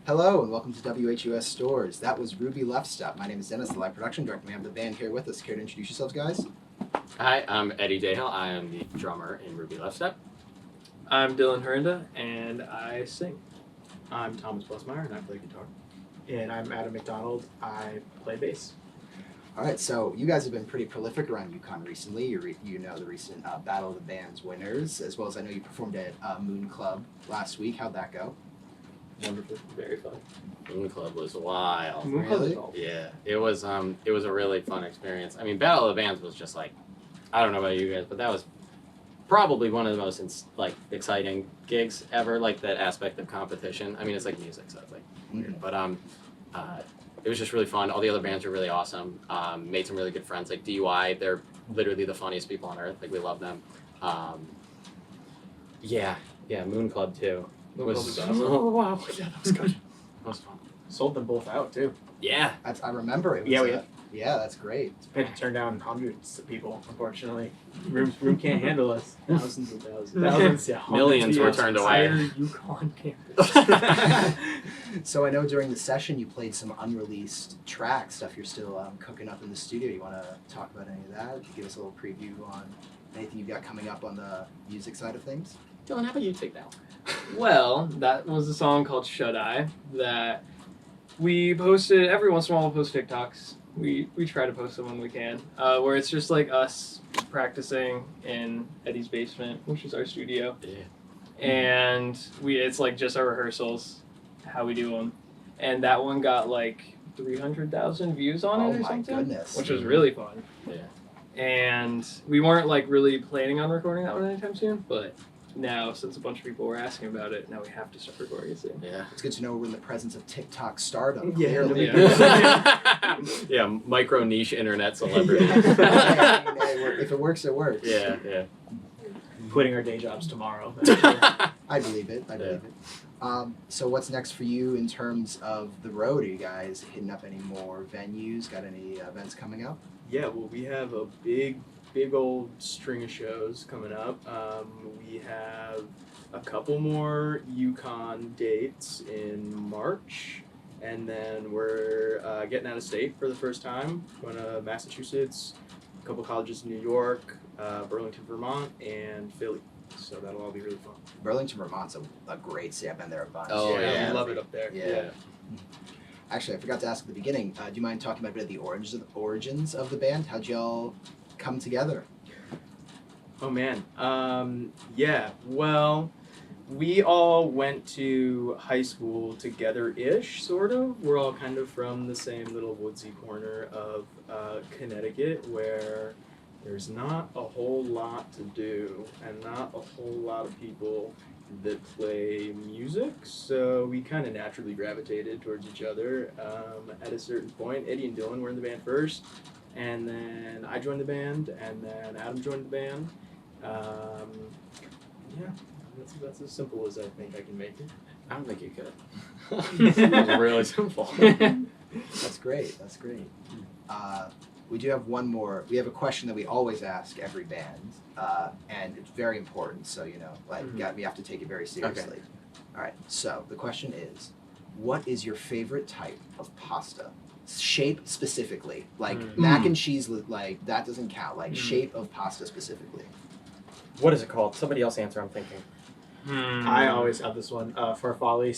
Hello and welcome to WHUS Stores. That was Ruby Leftstep. My name is Dennis, the live production director. We have the band here with us. Care to introduce yourselves, guys? Hi, I'm Eddie Dayhill. I am the drummer in Ruby Leftstep. I'm Dylan Herinda, and I sing. I'm Thomas Blesmeyer, and I play guitar. And I'm Adam McDonald. I play bass. All right, so you guys have been pretty prolific around UConn recently. You know the recent Battle of the Bands winners, as well as I know you performed at Moon Club last week. How'd that go? Wonderful, very fun. Moon Club was wild. Moon Club Really? is all. Yeah, it was a really fun experience. I mean, Battle of the Bands was just like, I don't know about you guys, but that was probably one of the most exciting gigs ever. Like that aspect of competition. I mean, it's like music, so it's like weird, but it was just really fun. All the other bands were really awesome. Made some really good friends. Like DUI, they're literally the funniest people on earth. Like we love them. Yeah, Moon Club too. Moon Club was awesome. Oh wow, yeah, that was good. That was fun. Sold them both out too. Yeah. I remember it. Was yeah, that's great. We had to turn down hundreds of people, unfortunately. Room can't handle us. Thousands and thousands. Thousands, yeah. Millions were turned away. Entire UConn campus. So I know during the session you played some unreleased tracks, stuff you're still cooking up in the studio. You want to talk about any of that? Give us a little preview on anything you've got coming up on the music side of things. Dylan, how about you take that one? Well, that was a song called Shut Eye that we posted. Every once in a while we'll post TikToks. We try to post them when we can, where it's just like us practicing in Eddie's basement, which is our studio. Yeah. And it's like just our rehearsals, how we do them. And that one got like 300,000 views on it or my something. goodness. Which was really fun. Yeah. And we weren't like really planning on recording that one anytime soon, but now since a bunch of people were asking about it, now we have to start recording it soon. Yeah. It's good to know we're in the presence of TikTok stardom. Yeah. Clearly. Yeah, micro niche internet celebrity. Hey, if it works, it works. Yeah. Quitting our day jobs tomorrow. I believe it. I believe it. So what's next for you in terms of the road? Are you guys hitting up any more venues? Got any events coming up? Yeah, well, we have a big old string of shows coming up. We have a couple more UConn dates in March, and then we're getting out of state for the first time. Going to Massachusetts, a couple colleges in New York, Burlington, Vermont, and Philly. So that'll all be really fun. Burlington, Vermont's a great city. I've been there a bunch. Oh, we love it up there. Yeah. Actually, I forgot to ask at the beginning. Do you mind talking about a bit of the origins of the band? How'd y'all come together? Oh man, yeah, well, we all went to high school together-ish, sort of. We're all kind of from the same little woodsy corner of Connecticut where there's not a whole lot to do and not a whole lot of people that play music, so we kind of naturally gravitated towards each other. At a certain point, Eddie and Dylan were in the band first, and then I joined the band, and then Adam joined the band. Yeah, that's as simple as I think I can make it. I don't think you could. It was really simple. That's great. That's great. We do have one more. We have a question that we always ask every band, and it's very important. So we have to take it very seriously. All right. So the question is, what is your favorite type of pasta? Shape specifically, like mac and cheese. Like that doesn't count. Like shape of pasta specifically. What is it called? Somebody else answer, I'm thinking. I always have this one, farfalle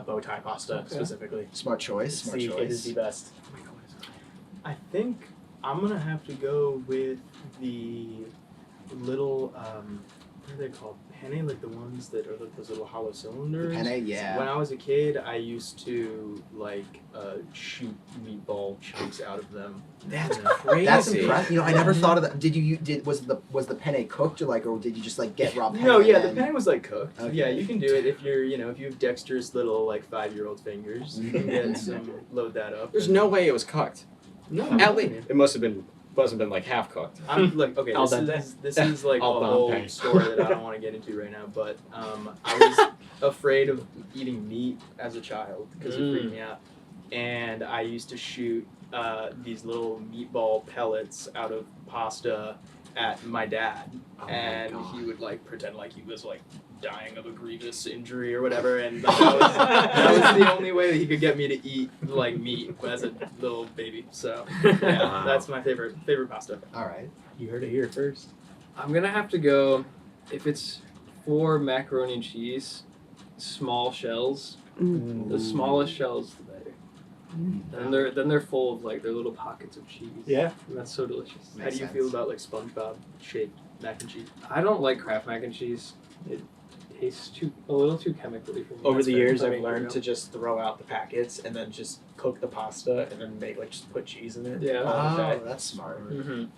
/ bow tie pasta specifically. Smart choice. Smart choice. It is the best. I think I'm gonna have to go with the little what are they called? Penne, like the ones that are like those little hollow cylinders. Penne, yeah. When I was a kid, I used to shoot meatball chunks out of them. That's crazy. That's impressive. I never thought of that. Was the penne cooked or did you just get raw penne? No, yeah, and the penne was cooked. Okay. Yeah, you can do it if you're if you have dexterous little 5-year-old fingers. You can get load that up. There's no way it was cooked. No, At least it must have been half cooked. I'm okay. Al This is a Al whole dente. story that I don't want to get into right now. But I was afraid of eating meat as a child because it freaked me out, and I used to shoot these little meatball pellets out of pasta at my dad, Oh my and God. he would like pretend like he was like dying of a grievous injury or whatever, and that was the only way that he could get me to eat like meat as a little baby. So yeah, Wow. that's my favorite pasta. All right. You heard it here first. I'm gonna have to go, if it's for macaroni and cheese, small shells. The smallest shells, the better. Then they're full of like their little pockets of cheese. Yeah. And that's so delicious. How Makes do you sense. feel about like SpongeBob shaped mac and cheese? I don't like Kraft mac and cheese. It tastes a little too chemically for me. Over That's the fair. years, I I've mean, learned you to just throw out the packets and then just cook the pasta and then make like just put cheese in it. Yeah. Oh, that's smart. know. Mhm.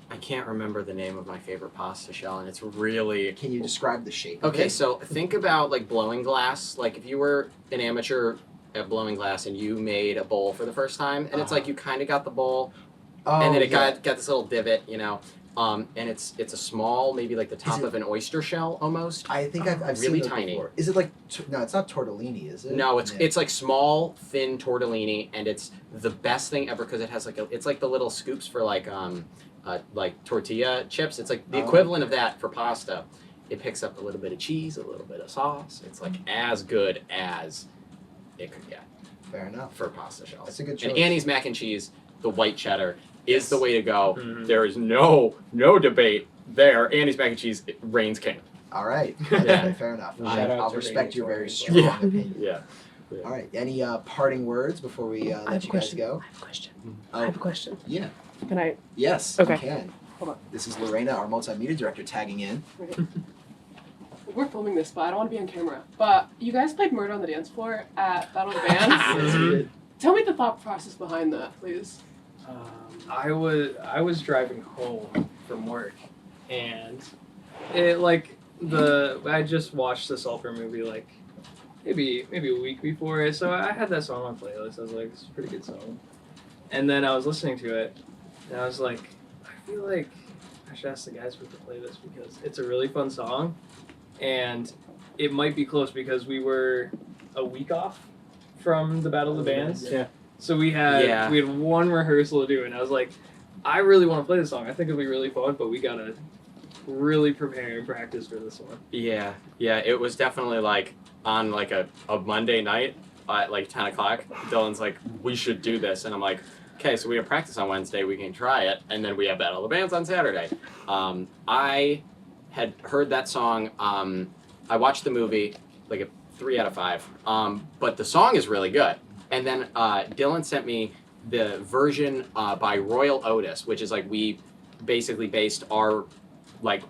I can't remember the name of my favorite pasta shell, and it's really Can you describe the shape? of okay. it? So think about like blowing glass. Like if you were an amateur at blowing glass and you made a bowl for the first time, and it's like you kind of got the bowl, Oh, and then it yeah. got this little divot, you know. And it's a small, maybe like the top it- of an oyster shell almost. I think I've really seen those tiny. before. Is it like no? It's not tortellini, is it? No, it's Yeah. it's like small, thin tortellini, and it's the best thing ever because it has it's like the little scoops for like tortilla chips. It's like the Oh. equivalent of that for pasta. It picks up a little bit of cheese, a little bit of sauce. It's like as good as it could get Fair enough. for pasta shells. That's a good choice. And Annie's mac and cheese, the white cheddar, is the way to go. Mhm. There is no debate there. Annie's mac and cheese reigns king. All right. Yeah. Fair enough. Shout out I'll to respect Radiant your very Torrent. strong Yeah. opinion. Yeah. All right. Any parting words before we I have let a you guys question. go? I have a question. Oh. I have a question. Yeah. Can I? Yes. Okay. You can. Hold on. This is Lorena, our multimedia director, tagging in. We're filming this, but I don't want to be on camera. But you guys played Murder on the Dance Floor at Battle of the Bands. Mhm. Tell me the thought process behind that, please. I was driving home from work, and it I just watched the Sulphur movie like maybe a week before it, so I had that song on playlist. I was like, this is a pretty good song, and then I was listening to it, and I was like, I feel like I should ask the guys if we could play this because it's a really fun song, and it might be close because we were a week off from the Battle of the Bands. Yeah. So we had Yeah. one rehearsal to do, and I was like, I really want to play this song. I think it'll be really fun, but we gotta really prepare and practice for this one. Yeah, it was definitely like on like a Monday night at like 10 o'clock. Dylan's like, we should do this. And I'm like, okay, so we have practice on Wednesday, we can try it. And then we have Battle of the Bands on Saturday. I had heard that song. I watched the movie, like a 3 out of 5. But the song is really good. And then Dylan sent me the version by Royal Otis, which is like we basically based our like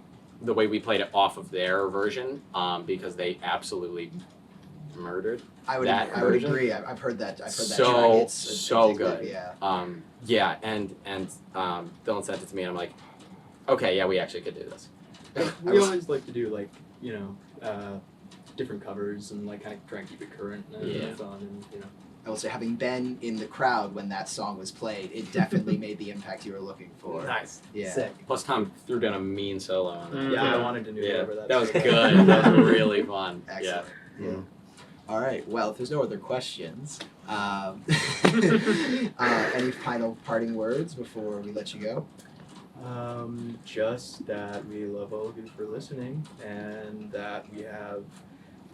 the way we played it off of their version because they absolutely murdered. I would That I would version? agree. I've heard that. I've heard that So- track. It's so addictive, good. Yeah. Yeah, and Dylan sent it to me, and I'm like, okay, yeah, we actually could do this. I We was- always like to do like different covers and like kind of try and keep it current and Yeah. fun and I will say, having been in the crowd when that song was played, it definitely made the impact you were looking for. Nice. Yeah. Sick. Plus, Tom threw down a mean solo on it. Yeah, I Mhm. wanted to do Yeah, whatever that was was. good. That was really fun. Excellent. Yeah. Yeah. All right. Well, if there's no other questions, any final parting words before we let you go? Just that we love all of you for listening and that we have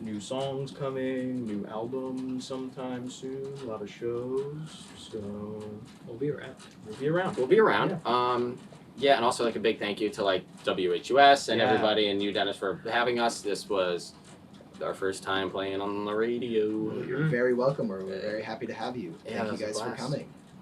new songs coming, new albums sometime soon, a lot of shows. So We'll be around. we'll be around. We'll be around. Yeah, and also like a big thank you to like WHUS and Yeah. everybody and you, Dennis, for having us. This was our first time playing on the radio. You're very welcome. We're very happy to have you. Yeah, Thank that you was a guys for blast. coming.